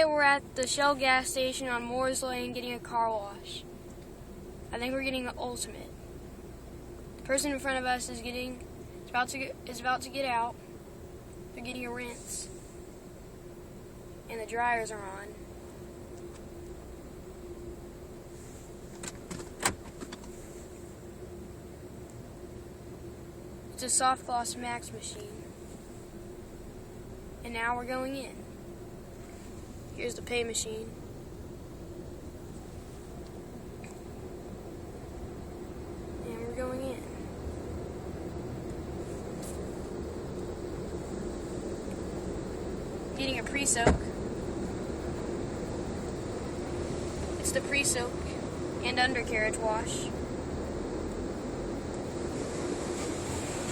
We're at the Shell gas station on Morres Lane getting a car wash. I think we're getting the ultimate. The person in front of us is about to get out. They're getting a rinse. And the dryers are on. It's a soft gloss max machine. And now we're going in. Here's the pay machine. And we're going in. Getting a pre-soak. It's the pre-soak and undercarriage wash.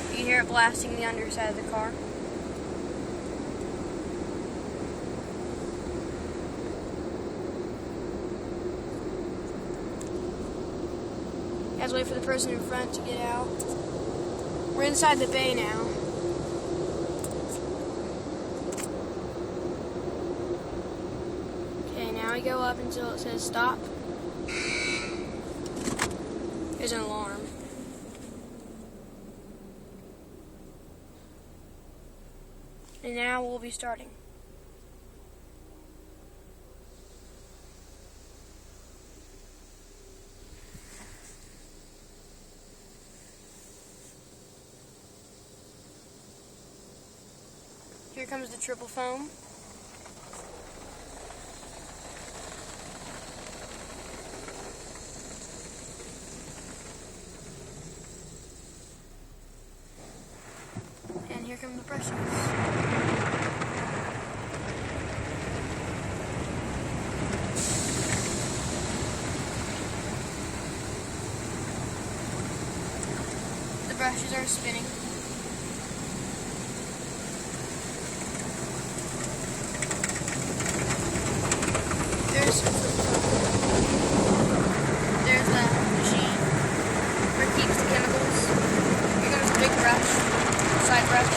You can hear it blasting the underside of the car. Guys, wait for the person in front to get out. We're inside the bay now. Okay, now we go up until it says stop. There's an alarm. And now we'll be starting. Here comes the triple foam. And here come the brushes. The brushes are spinning. There's the machine where it keeps the chemicals. Here comes the big brush, side brush.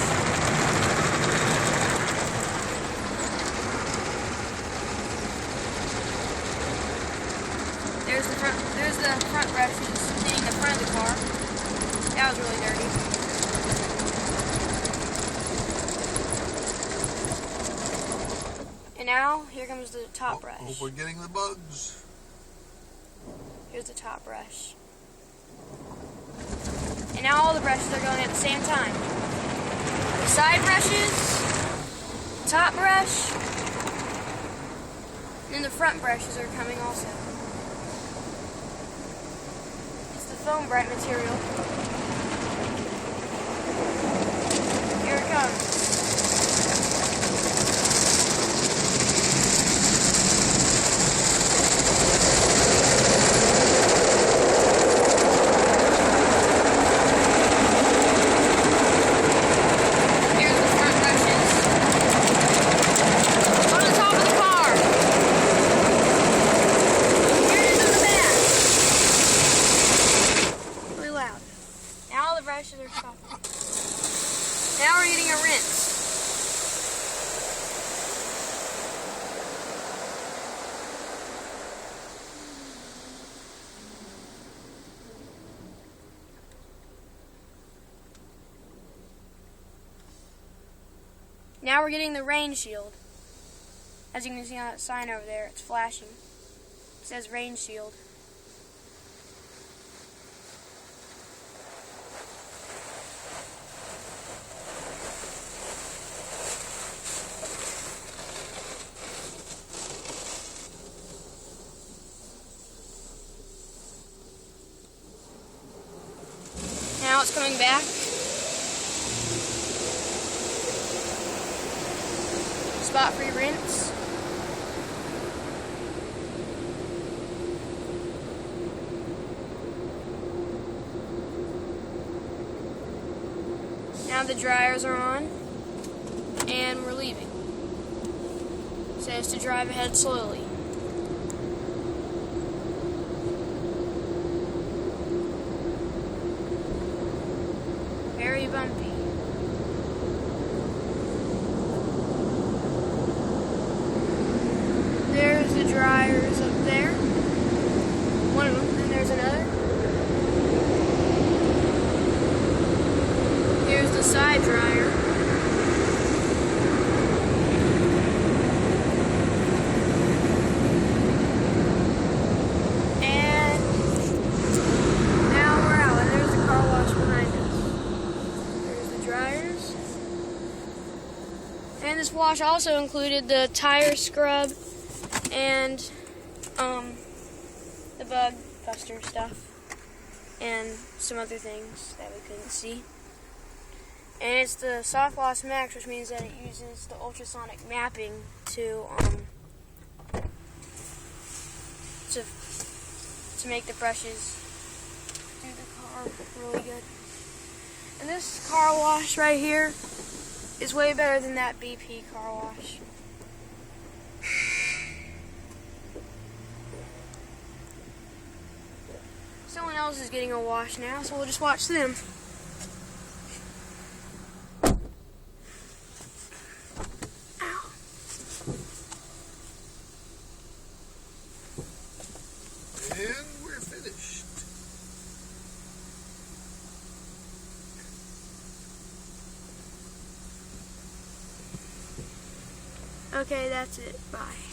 There's the front brushes cleaning the front of the car. That was really dirty. And now, here comes the top brush. Hope we're getting the bugs. Here's the top brush. And now all the brushes are going at the same time. The side brushes, top brush, and then the front brushes are coming also. It's the foam bright material. Here it comes. Now the brushes are soft. Now we're getting a rinse. Now we're getting the rain shield. As you can see on that sign over there, it's flashing. It says rain shield. Now it's coming back. Spot-free rinse. Now the dryers are on, and we're leaving. It says to drive ahead slowly. Very bumpy. dryers up there. One of them, and there's another. Here's the side dryer. And now we're out, and there's the car wash behind us. There's the dryers. And this wash also included the tire scrub and the bug buster stuff and some other things that we couldn't see. And it's the Soft Gloss Max, which means that it uses the ultrasonic mapping to make the brushes do the car really good. And this car wash right here is way better than that BP car wash. Someone else is getting a wash now, so we'll just watch them. Ow. And we're finished. Okay, that's it. Bye.